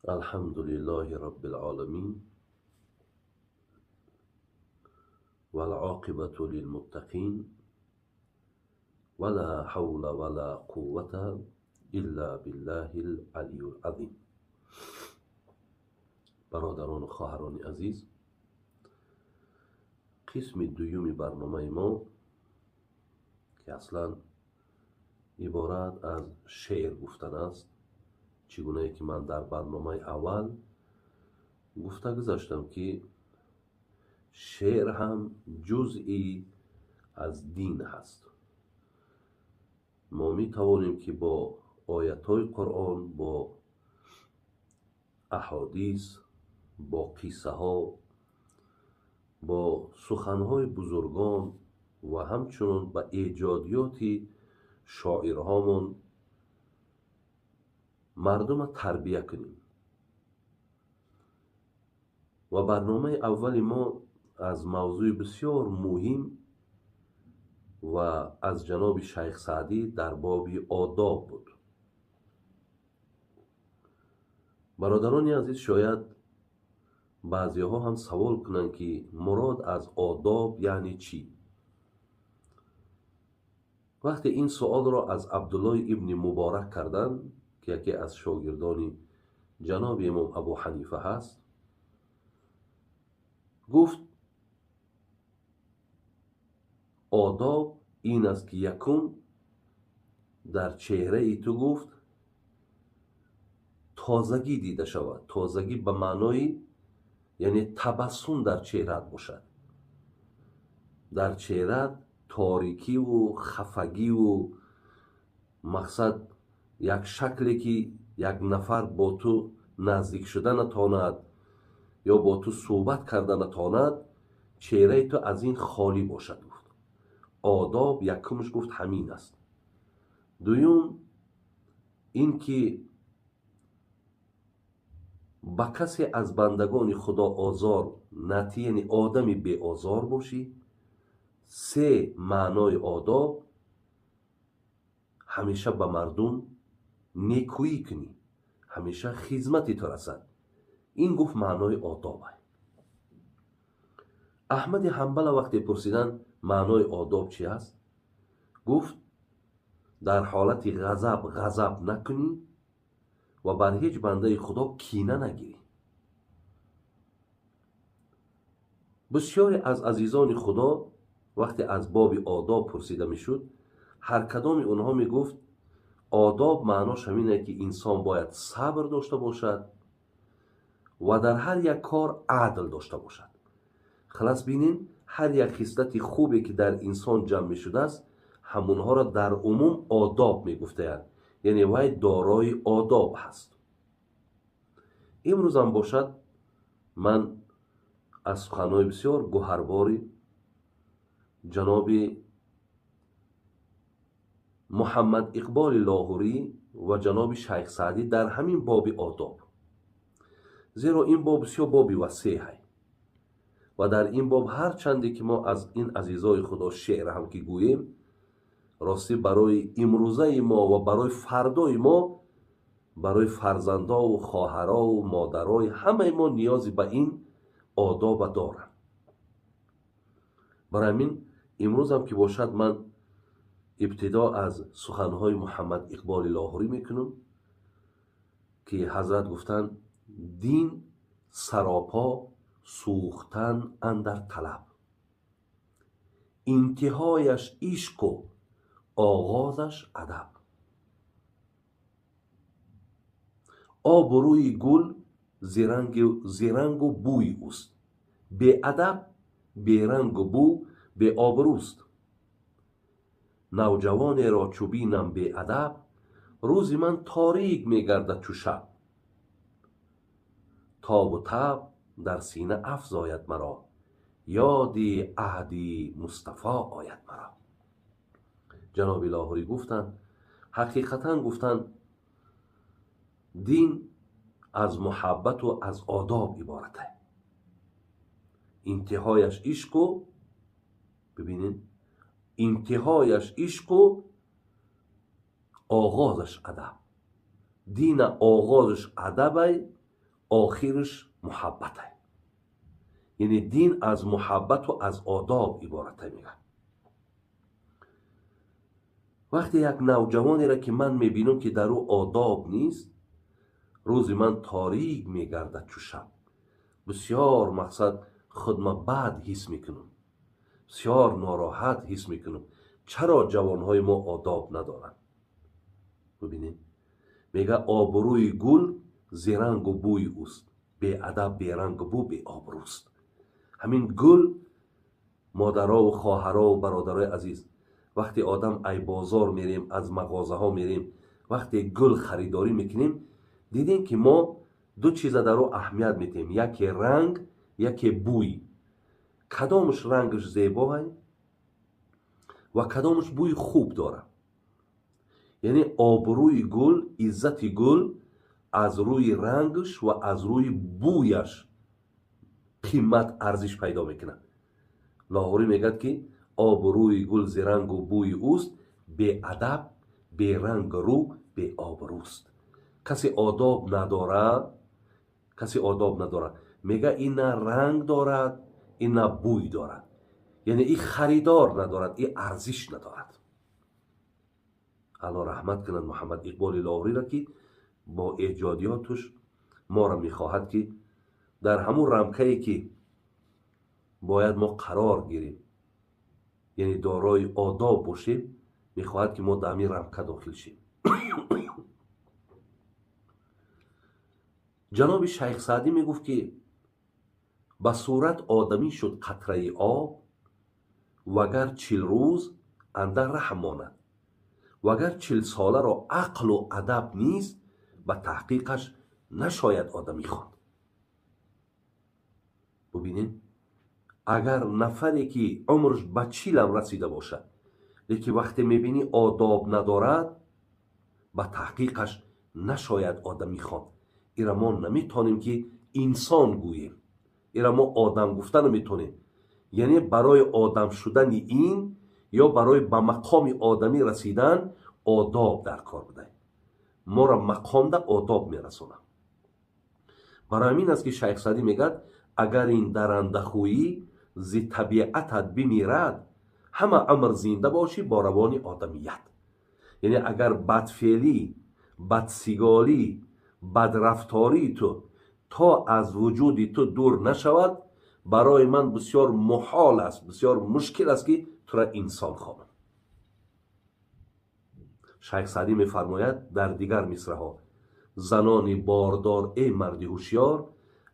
الحمد لله رب العالمين والعاقبة للمتقين ولا حول ولا قوة إلا بالله العلي العظيم. برادران و خواهران عزیز، قسم دویوم برنامه ما که اصلا عبارت از شعر گفتن است، چگونه که من در برنامه اول گفته گذاشتم که شعر هم جزئی از دین هست. ما می توانیم که با آیات‌های قرآن، با احادیث، با قصه ها، با سخنهای بزرگان و همچنین با ایجادیات شاعرهامون مردم تربیه کنیم. و برنامه اول ما از موضوع بسیار مهم و از جناب شیخ سعدی در باب آداب بود. برادران عزیز، شاید بعضی ها هم سوال کنند که مراد از آداب یعنی چی؟ وقتی این سوال را از عبدالله ابن مبارک کردند که یکی از شاگردان جناب امام ابو حنیفه هست، گفت آداب این است که یکم در چهره ای تو گفت تازگی دیده شود. تازگی به معنای یعنی تبسم در چهرت باشد. در چهرت تاریکی و خفگی و مقصد یک شکلی که یک نفر با تو نزدیک شده نتواند یا با تو صحبت کرده نتواند، چهره تو از این خالی باشد. گفت آداب یکمش گفت همین است. دویم این که با کسی از بندگان خدا آزار نتی، یعنی آدمی بی آزار باشی. سه معنای آداب همیشه به مردم نیکویی کنی، همیشه خدمتی تو رسد. این گفت معنای آداب است. احمد حنبل وقتی پرسیدن معنای آداب چی است، گفت در حالت غضب نکنی و بر هیچ بنده خدا کینه نگیری. بسیاری از عزیزان خدا وقتی از باب آداب پرسیده میشد، هر کدام اونها میگفت آداب معناش همینه که انسان باید صبر داشته باشد و در هر یک کار عدل داشته باشد. خلاص بینین هر یک خصلت خوبی که در انسان جمع شده است، همونها را در عموم آداب میگفتند، یعنی وی دارای آداب هست. امروز هم باشد من از سخنهای بسیار گوهرباری جناب محمد اقبال لاهوری و جناب شیخ سعدی در همین باب آداب، زیرا این باب بسیار باب وسیع است و در این باب هر چندی که ما از این عزیزای خدا شعر هم که گوییم، راستی برای امروزه ما و برای فردای ما، برای فرزندا و خواهرها و مادرای همه ما نیازی به این آداب دارند. برای همین امروز هم که باشد من ابتدا از سخنهای محمد اقبال لاهوری میکنم که حضرت گفتن دین سراپا سوختن اندر طلب، انتهایش عشق و آغازش ادب. آب روی گل زرنگ و بوی اوست، به ادب به رنگ و بو به آبروست. نوجوان را چو بینم به ادب، روز من تاریک میگردد چو شب. تاب و تب در سینه افزاید مرا، یادی عهدی مصطفی آید مرا. جناب لاهوری گفتند حقیقتا گفتند دین از محبت و از آداب عبارت است. انتهایش عشق و ببینین انتهایش عشق و آغازش ادب. دین آغازش ادب است آخرش محبته. یعنی دین از محبت و از آداب عبارته میگه. وقتی یک نوجوانی را که من میبینم که در او آداب نیست، روز من تاریک میگردد چو شب. بسیار مقصد خودم بد حس میکنم، بسیار ناراحت حس میکنم. چرا جوانهای ما آداب ندارند؟ ببینید میگه آبروی گل زرنگ و بوی اوست، به ادب به رنگ و بو به آبروست. همین گل، مادرها و خواهرها و برادرای عزیز، وقتی آدم ای بازار میریم، از مغازه ها میریم، وقتی گل خریداری میکنیم، دیدین که ما دو چیز در رو اهمیت میتیم، یکی رنگ، یکی بوی. کدامش رنگش زیبا هست و کدامش بوی خوب داره. یعنی آبروی گل، عزت گل از روی رنگش و از روی بویش قیمت ارزش پیدا میکنه. لاهوری میگه که آبروی گل ز رنگ و بوی اوست، به ادب به رنگ رو به آبروست. کسی آداب نداره، میگه این نه رنگ دارد، این نه بوی دارد. یعنی این خریدار ندارد، این ارزش ندارد. الله رحمت کند محمد اقبال لاهوری را که با ایجادیاتش ما را میخواهد که در همون رمکه‌ای که باید ما قرار گیریم، یعنی دارای آداب باشیم، میخواهد که ما در همین رمکه داخل شیم. جناب شیخ سعدی میگفت که به صورت آدمی شد قطره آب، وگر 40 روز اندر ره ماند. وگر 40 ساله را عقل و ادب نیست، به تحقیقش نشاید آدمی خواند. ببینید اگر نفری که عمرش به 40 هم رسیده باشد، لیکن وقتی میبینی آداب ندارد، به تحقیقش نشاید آدمی خواند. ایرا ما نمیتونیم که انسان گوییم، ایرا ما آدم گفتن میتونیم. یعنی برای آدم شدن این یا برای به مقام آدمی رسیدن آداب در کار بده. ما را مقام ده آداب میرسونه. برای همین است که شیخ سعدی میگه اگر این درنده خویی ز طبیعتت بمیرد، همه عمر زنده باشی با روان آدمیت. یعنی اگر بدفعلی، بدسیگالی، بدرفتاری تو تا از وجودی تو دور نشود، برای من بسیار محال است، بسیار مشکل است که تو را انسان خوانم. شیخ سعدی میفرماید در دیگر مصرع ها: زنان باردار ای مردی هوشیار،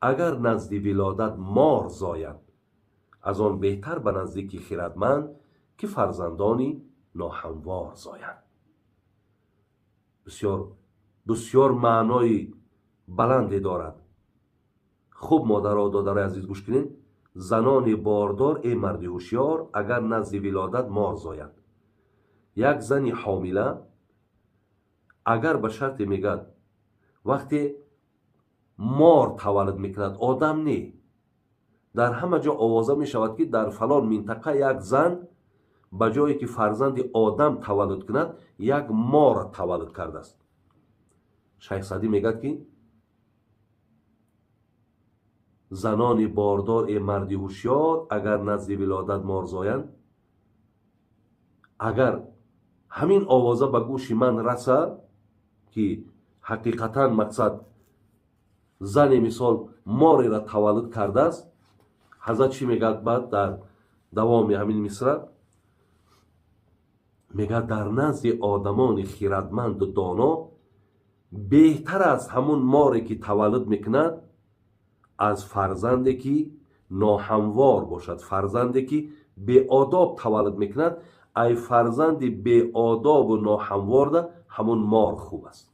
اگر نزد ولادت مار زایند، از آن بهتر به نزدیک خردمند که فرزندانی ناهموار زایند. بسیار بسیار معنای بلندی دارد. خوب مادرها دادرای عزیز گوش کنین: زنان باردار ای مردی هوشیار، اگر نزد ولادت مار زایند. یک زنی حامله اگر به شرط میگد وقتی مار تولد میکند، آدم نه، در همه جا آوازه میشود که در فلان منطقه یک زن به جایی که فرزند آدم تولد کند، یک مار تولد کرده است. شیخ سعدی میگه که زنان باردار ای مردی هوشیار، اگر نزد ولادت مار زایند. اگر همین آوازه به گوش من رسد که حقیقتا مقصد زن مثال ماری را تولد کرده است، حضرت چی میگه بعد در دوام همین مصرع؟ میگه در نزد آدمان خردمند و دانا، بهتر از همون ماری که تولد میکند از فرزندی که ناهموار باشد، فرزندی که به آداب تولد میکند. ای فرزندی به آداب و ناهموار ده، همون مار خوب است.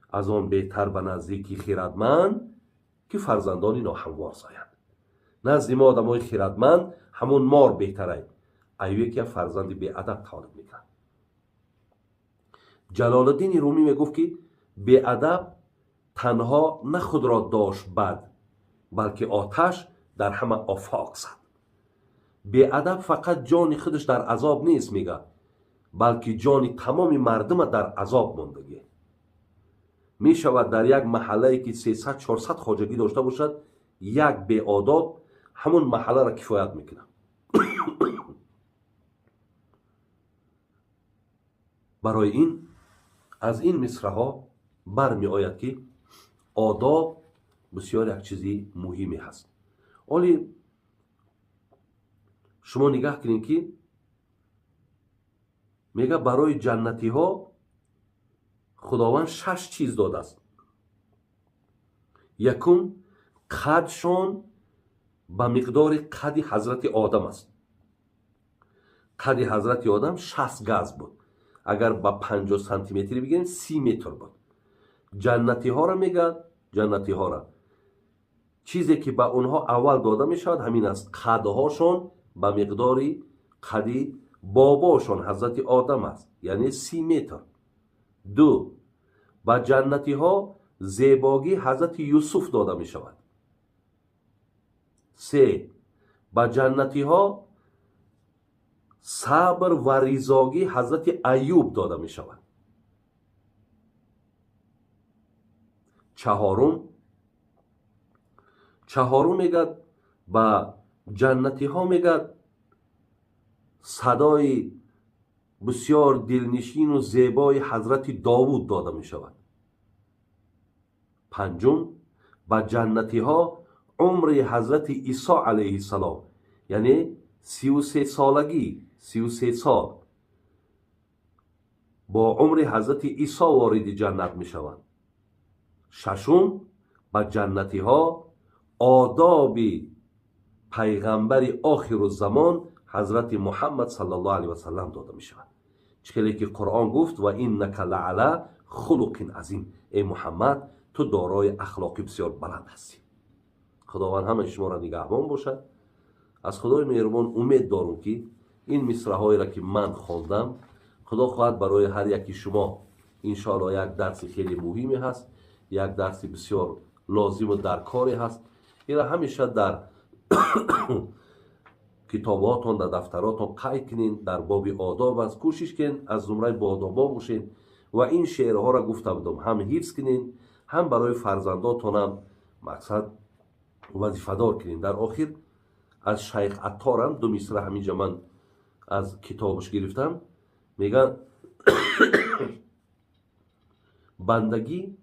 از آن بهتر به نزدیکی خردمند که فرزندانی ناهموار زایند. نزد ما آدم های خردمند همون مار بهتره. ایوه که فرزندی به ادب تولد میکند. جلال الدین رومی میگفت که به ادب تنها نه خود را داشت بد، بلکه آتش در همه آفاق زد. به ادب فقط جان خودش در عذاب نیست، میگه بلکه جان تمام مردم در عذاب ماندگی. می شود در یک محله که 300-400 خواجگی داشته باشد، یک بی آداب همون محله را کفایت میکنه. برای این از این مصرع ها برمی آید که آداب بسیار یک چیزی مهمی هست. ولی شما نگاه کنین که میگه برای جنتی ها خداوند 6 چیز داده است. یکم قدشان به مقدار قد حضرت آدم است. قد حضرت آدم 60 گز بود. اگر با 50 سانتی متری بگیریم 30 متر بود. جنتی ها را میگه، جنتی ها را چیزی که به اونها اول داده می شود همین است، قدهاشون به مقدار قد باباشون حضرت آدم است، یعنی 30 متر. دو، به جنتی ها زیبایی حضرت یوسف داده می شود. سه، به جنتی ها صبر و رضاگی حضرت ایوب داده می شود. چهارم میگد به جنتی ها میگد صدای بسیار دلنشین و زیبای حضرت داوود داده می شود. پنجم، به جنتی ها عمر حضرت عیسی علیه السلام، یعنی 33 سالگی، 33 سال با عمر حضرت عیسی وارد جنت می شوند. ششم، به جنتی ها آداب پیغمبر آخر الزمان حضرت محمد صلی الله علیه و سلم داده می شود. چکلی که قرآن گفت و اینک لعلی خلق عظیم، ای محمد تو دارای اخلاقی بسیار بلند هستی. خداوند همه شما را نگهبان باشد. از خدای مهربان امید دارم که این مصرع هایی را که من خواندم خدا خواهد برای هر یکی شما انشاءالله یک درس خیلی مهمی هست، یک درس بسیار لازم و درکاری هست. این را همیشه در کتاباتون، در دفتراتون قید کنین. در باب آداب است، کوشش کنین از زمره با آدابا باشین و این شعرها را گفته بودم هم حفظ کنین، هم برای فرزنداتون هم مقصد وظیفه دار کنین. در آخر از شیخ عطار هم دو مصرع همینجا من از کتابش گرفتم. میگن بندگی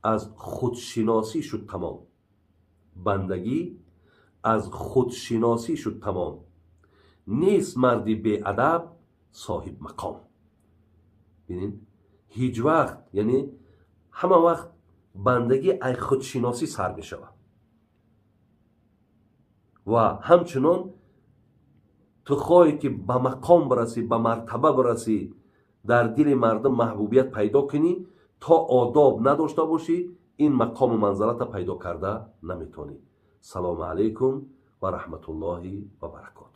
از خودشناسی شد تمام، بندگی از خودشناسی شد تمام، نیست مردی بی ادب صاحب مقام. ببینین هیچ وقت، یعنی همه وقت بندگی از خودشناسی سر می شود و همچنان تو خواهی که به مقام برسی، به مرتبه برسی، در دل مردم محبوبیت پیدا کنی، تا آداب نداشته باشی این مقام و منزلت پیدا کرده نمیتونی. سلام علیکم و رحمت الله و برکاته.